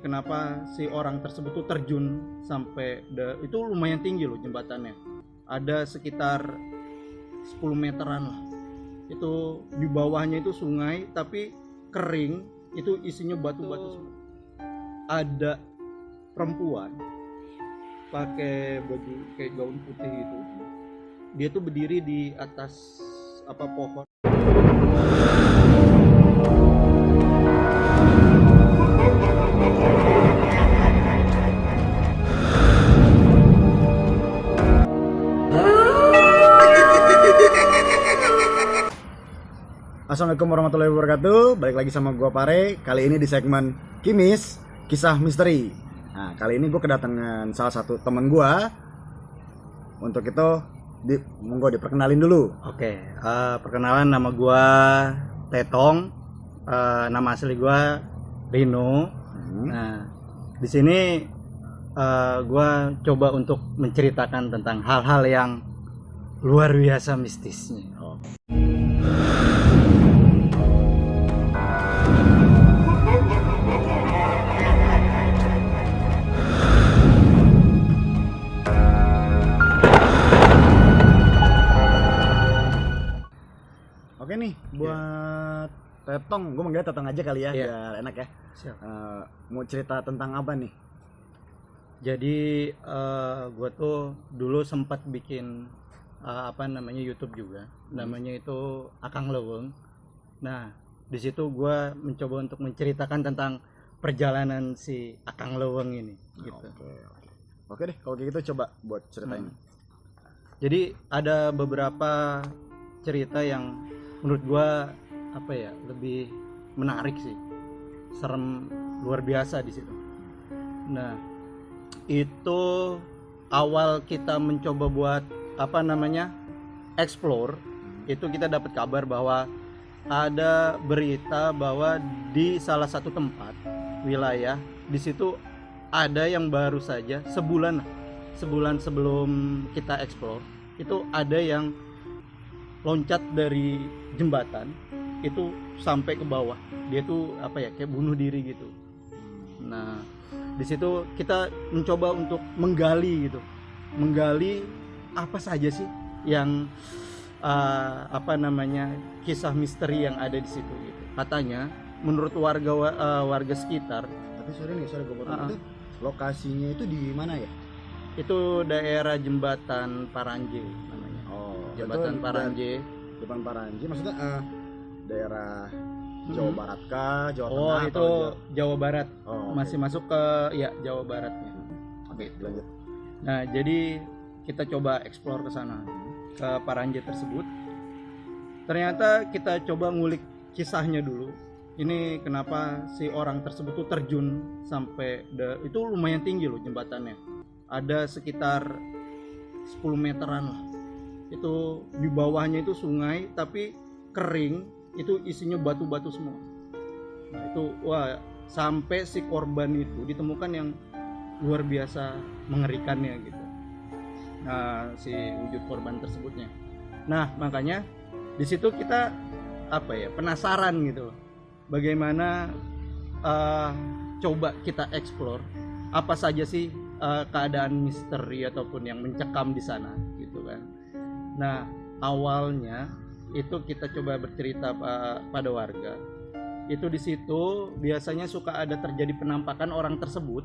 kenapa si orang tersebut tuh terjun sampai itu lumayan tinggi loh jembatannya. Ada sekitar 10 meteran lah. Itu di bawahnya itu sungai tapi kering, itu isinya batu-batu semua. Ada perempuan pakai baju kayak gaun putih gitu. Dia tuh berdiri di atas pohon. Assalamualaikum warahmatullahi wabarakatuh. Balik lagi sama gua Pare. Kali ini di segmen Kimis Kisah Misteri. Nah, kali ini gua kedatangan salah satu teman gua. Untuk itu monggo diperkenalin dulu. Oke, perkenalan, nama gua Tetong. Nama asli gua Rino. Nah, di sini gua coba untuk menceritakan tentang hal-hal yang luar biasa mistisnya. Oke nih, buat Tetong, gue manggilnya Tetong aja kali ya, biar enak ya. Siap. Mau cerita tentang apa nih? Jadi gue tuh dulu sempat bikin YouTube juga, namanya itu Akang Leweng. Nah, di situ gue mencoba untuk menceritakan tentang perjalanan si Akang Leweng ini. Gitu. Oke deh, kalau gitu coba buat ceritain. Jadi ada beberapa cerita yang menurut gue lebih menarik sih, serem luar biasa di situ. Nah, itu awal kita mencoba buat explore, itu kita dapat kabar bahwa ada berita bahwa di salah satu tempat wilayah di situ ada yang baru saja sebulan sebelum kita explore, itu ada yang loncat dari jembatan itu sampai ke bawah. Dia tuh kayak bunuh diri gitu. Nah, di situ kita mencoba untuk menggali apa saja sih yang kisah misteri yang ada di situ gitu. Katanya menurut warga sekitar. Tapi sorry gue potong. Itu lokasinya itu di mana ya? Itu daerah Jembatan Paranje namanya. Jembatan Paranje. Depan Paranje maksudnya daerah Jawa Barat kah, Jawa Tengah? Oh, itu Jawa Barat. Masih Okay. masuk ke Jawa Baratnya. Oke, lanjut. Nah, jadi kita coba explore ke sana, ke Paranje tersebut. Ternyata kita coba ngulik kisahnya dulu. Ini kenapa si orang tersebut tuh terjun sampai itu lumayan tinggi loh jembatannya. Ada sekitar 10 meteran lah. Itu di bawahnya itu sungai tapi kering, itu isinya batu-batu semua. Nah, itu sampai si korban itu ditemukan yang luar biasa mengerikannya gitu. Nah, si wujud korban tersebutnya. Nah, makanya di situ kita penasaran gitu loh. Bagaimana coba kita explore apa saja sih keadaan misteri ataupun yang mencekam di sana gitu kan. Nah, awalnya itu kita coba bercerita pada warga. Itu di situ biasanya suka ada terjadi penampakan orang tersebut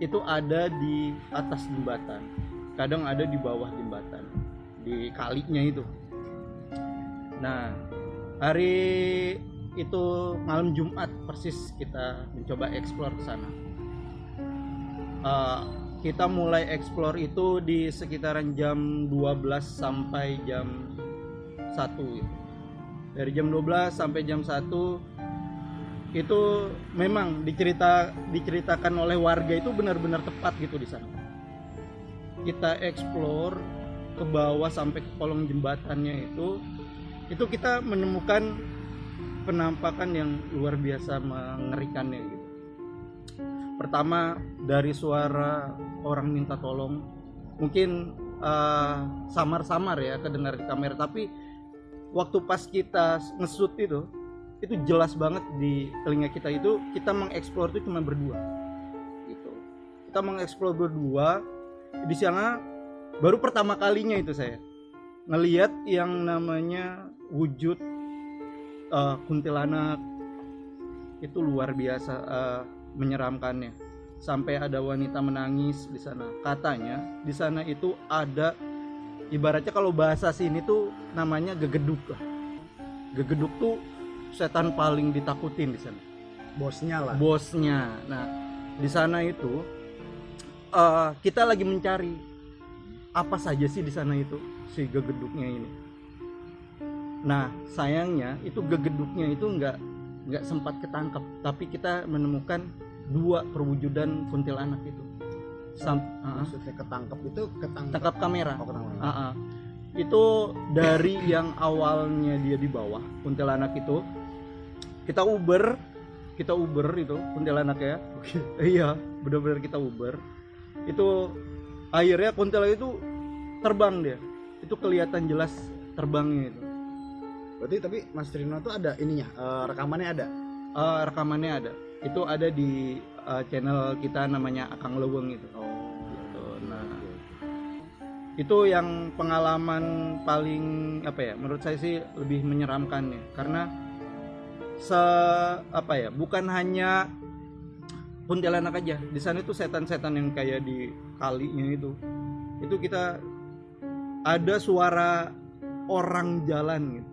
itu ada di atas jembatan. Kadang ada di bawah jembatan, di kalinya itu. Nah, hari itu malam Jumat persis kita mencoba explore ke sana. Kita mulai explore itu di sekitaran jam 12 sampai jam 1 gitu. Dari jam 12 sampai jam 1 itu memang diceritakan oleh warga itu benar-benar tepat gitu di sana. Kita explore ke bawah sampai ke kolong jembatannya itu kita menemukan penampakan yang luar biasa mengerikannya gitu. Pertama dari suara orang minta tolong, mungkin samar-samar ya kedengar di kamera, tapi waktu pas kita nge-shoot itu jelas banget di telinga kita. Itu kita mengeksplor itu cuma berdua. kita mengeksplor berdua di sana. Baru pertama kalinya itu saya ngelihat yang namanya wujud kuntilanak. Itu luar biasa menyeramkannya. Sampai ada wanita menangis di sana. Katanya di sana itu ada, ibaratnya kalau bahasa sini tuh namanya gegeduk lah. Gegeduk tuh setan paling ditakutin di sana. Bosnya lah. Bosnya. Nah, di sana itu kita lagi mencari apa saja sih di sana itu si gegeduknya ini. Nah, sayangnya itu gegeduknya itu nggak sempat ketangkap, tapi kita menemukan 2 perwujudan kuntilanak itu. Maksudnya ketangkap itu Tangkap kamera. Oh, ketangkap. Itu dari yang awalnya dia di bawah kuntilanak itu, kita uber itu kuntilanaknya. Iya, benar-benar kita uber. Itu akhirnya kuntilanak itu terbang dia. Itu kelihatan jelas terbangnya itu. Berarti tapi Mas Rino tuh ada ininya, rekamannya ada. Rekamannya ada. Itu ada di channel kita namanya Akang Leweng itu. Oh, gitu. Nah, itu yang pengalaman paling menurut saya sih lebih menyeramkan ya, karena bukan hanya kuntilanak aja di sana, itu setan-setan yang kayak di kalinya itu kita ada suara orang jalan gitu,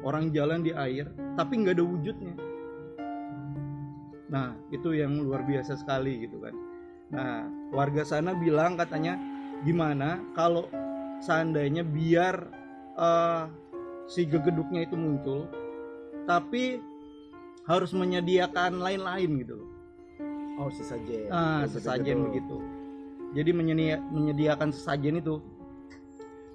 orang jalan di air tapi nggak ada wujudnya. Nah, itu yang luar biasa sekali gitu kan. Nah, warga sana bilang katanya, gimana kalau seandainya biar si gegeduknya itu muncul, tapi harus menyediakan lain-lain gitu loh. Oh, sesajen. Sesajen begitu. Jadi menyediakan sesajen itu.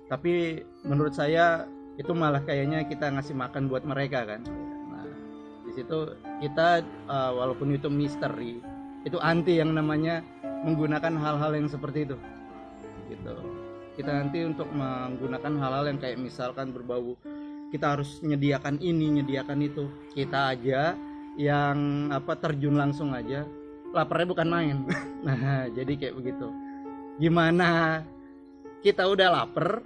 Tapi menurut saya itu malah kayaknya kita ngasih makan buat mereka kan. Nah, di situ kita walaupun itu misteri, itu anti yang namanya menggunakan hal-hal yang seperti itu. Gitu. Kita nanti untuk menggunakan hal-hal yang kayak misalkan berbau kita harus menyediakan ini, menyediakan itu. Kita aja yang terjun langsung aja, laparnya bukan main. Nah, jadi kayak begitu. Gimana kita udah lapar,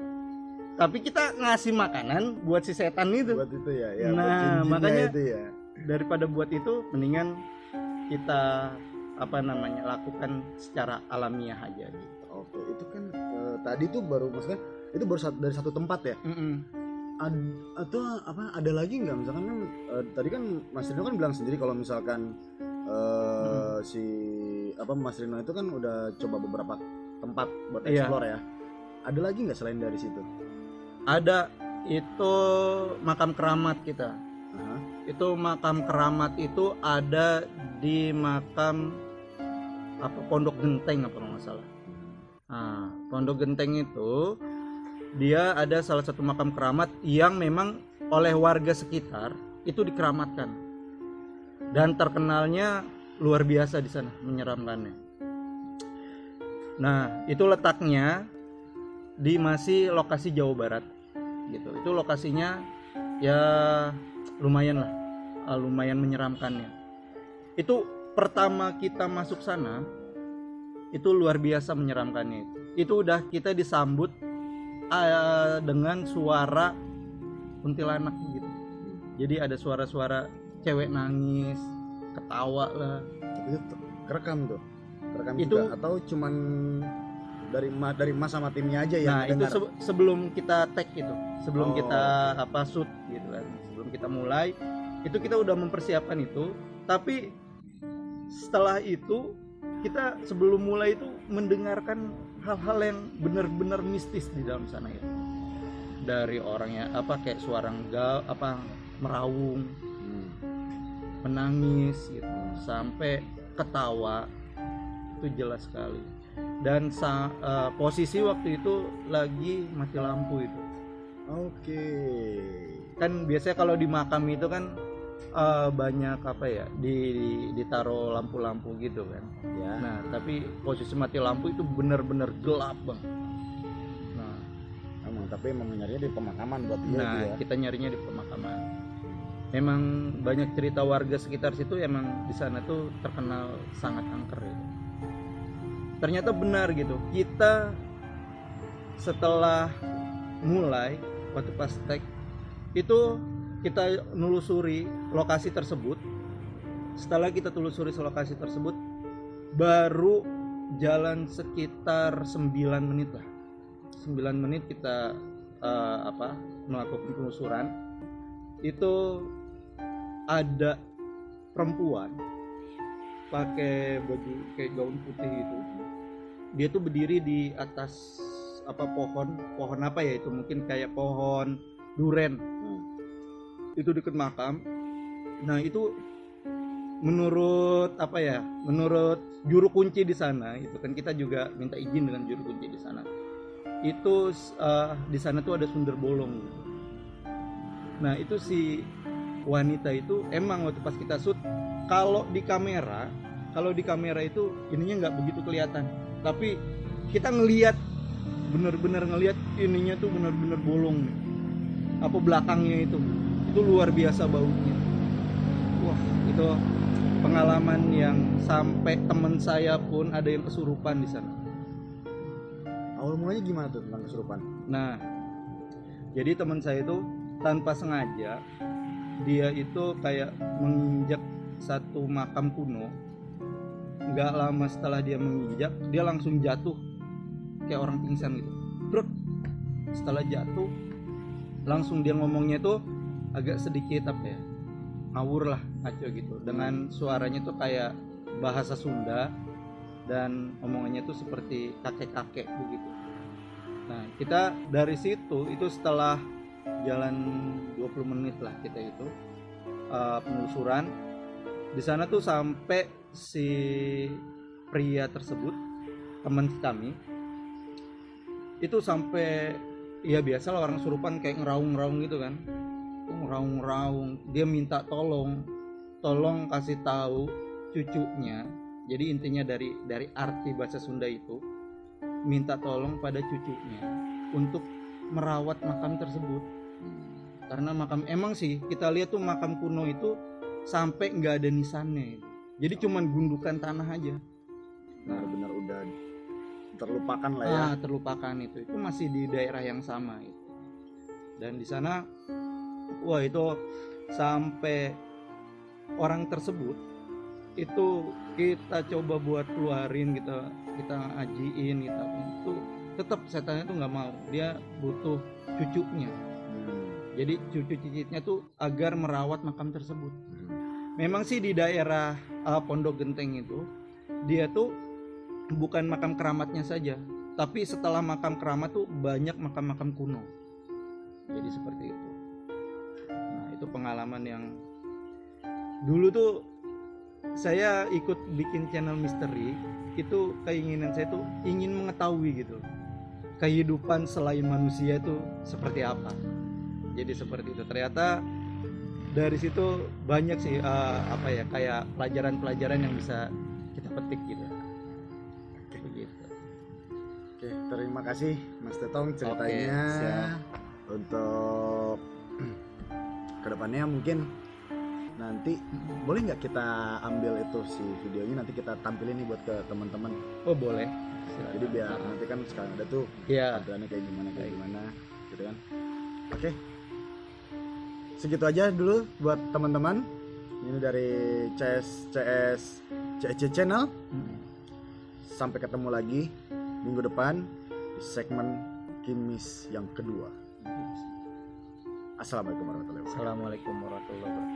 tapi kita ngasih makanan buat si setan itu. Buat itu ya. Nah, makanya itu ya. Daripada buat itu, mendingan kita lakukan secara alamiah aja gitu. Oke, itu kan tadi tuh maksudnya itu baru dari satu tempat ya. Atau ada lagi nggak, misalkan kan tadi kan Mas Rino kan bilang sendiri kalau misalkan Mas Rino itu kan udah coba beberapa tempat buat explore ya. Ada lagi nggak selain dari situ? Ada, itu makam keramat kita. Itu makam keramat itu ada di makam Pondok Genteng kalau nggak salah. Nah, Pondok Genteng itu dia ada salah satu makam keramat yang memang oleh warga sekitar itu dikeramatkan, dan terkenalnya luar biasa di sana, menyeramkannya. Nah, itu letaknya di masih lokasi Jawa Barat gitu. Itu lokasinya ya lumayan lah, lumayan menyeramkannya. Itu pertama kita masuk sana itu luar biasa menyeramkannya. Itu udah kita disambut dengan suara kuntilanak gitu. Jadi ada suara-suara cewek nangis, ketawa lah. Itu kerekam itu juga, atau cuman dari Mas sama timnya aja yang nah dengar? Itu sebelum kita tag itu, sebelum kita shoot gitu kan, sebelum kita mulai itu kita udah mempersiapkan itu. Tapi setelah itu kita sebelum mulai itu mendengarkan hal-hal yang benar-benar mistis di dalam sana ya. Dari orangnya kayak suara merawung, menangis gitu, sampai ketawa, itu jelas sekali. Dan posisi waktu itu lagi mati lampu itu. Oke. Kan biasanya kalau di makam itu kan banyak ditaruh lampu-lampu gitu kan ya. Nah, tapi posisi mati lampu itu benar-benar gelap bang. Nah, tapi emang nyarinya di pemakaman buat dia. Nah, ya? Kita nyarinya di pemakaman. Memang banyak cerita warga sekitar situ, emang di sana tuh terkenal sangat angker ya. ternyata benar gitu. Kita setelah mulai waktu pas tag itu kita nelusuri lokasi tersebut. Setelah kita telusuri lokasi tersebut, baru jalan sekitar 9 menit lah. 9 menit kita melakukan penelusuran. Itu ada perempuan pakai baju kayak gaun putih gitu. Dia tuh berdiri di atas pohon apa ya itu, mungkin kayak pohon duren. Itu dekat makam. Nah, itu menurut juru kunci di sana itu kan, kita juga minta izin dengan juru kunci di sana. Itu di sana tuh ada sumber bolong. Nah, itu si wanita itu emang waktu pas kita shoot, kalau di kamera itu ininya nggak begitu kelihatan, tapi kita ngelihat bener-bener ngelihat ininya tuh bener-bener bolong nih. Belakangnya itu luar biasa baunya. Wah, itu pengalaman yang sampai teman saya pun ada yang kesurupan di sana. Awal mulanya gimana tuh tentang kesurupan? Nah, jadi teman saya itu tanpa sengaja dia itu kayak menginjak satu makam kuno. Nggak lama setelah dia menginjak, dia langsung jatuh kayak orang pingsan gitu. Brut. Setelah jatuh, langsung dia ngomongnya tuh agak sedikit ngawur lah, ngaco gitu. Dengan suaranya tuh kayak bahasa Sunda dan omongannya tuh seperti kakek-kakek begitu. Nah, kita dari situ itu setelah jalan 20 menit lah kita itu penelusuran di sana tuh, sampai si pria tersebut, teman kami itu sampai, ya biasalah orang surupan kayak ngeraung-ngeraung gitu kan, ngeraung-ngeraung. Dia minta tolong kasih tahu cucunya. Jadi intinya dari arti bahasa Sunda itu minta tolong pada cucunya untuk merawat makam tersebut. Karena makam, emang sih kita lihat tuh makam kuno itu sampai nggak ada nisannya, jadi cuman gundukan tanah aja. Benar-benar udah terlupakan lah ya. Terlupakan itu masih di daerah yang sama itu. Dan di sana, wah, itu sampai orang tersebut itu kita coba buat keluarin, kita ajiin, itu tetap setannya tuh nggak mau. Dia butuh cucunya. Jadi cucu cicitnya tuh agar merawat makam tersebut. Memang sih di daerah Pondok Genteng itu dia tuh bukan makam keramatnya saja, tapi setelah makam keramat tuh banyak makam-makam kuno. Jadi seperti itu. Nah, itu pengalaman yang dulu tuh saya ikut bikin channel misteri. Itu keinginan saya tuh ingin mengetahui gitu, kehidupan selain manusia itu seperti apa. Jadi seperti itu. Ternyata dari situ banyak sih kayak pelajaran-pelajaran yang bisa kita petik gitu. Begitu. Oke, terima kasih Mas Tetong ceritanya. Siap. Untuk kedepannya mungkin nanti boleh nggak kita ambil itu si videonya, nanti kita tampilin nih buat ke teman-teman. Oh, boleh. Silakan. Jadi biar nanti kan sekarang ada tuh tampilannya kayak gimana gitu kan. Oke. Segitu aja dulu buat teman-teman. Ini dari CSC Channel. Sampai ketemu lagi minggu depan di segmen Kimis yang kedua. Assalamualaikum warahmatullahi wabarakatuh. Assalamualaikum warahmatullahi wabarakatuh.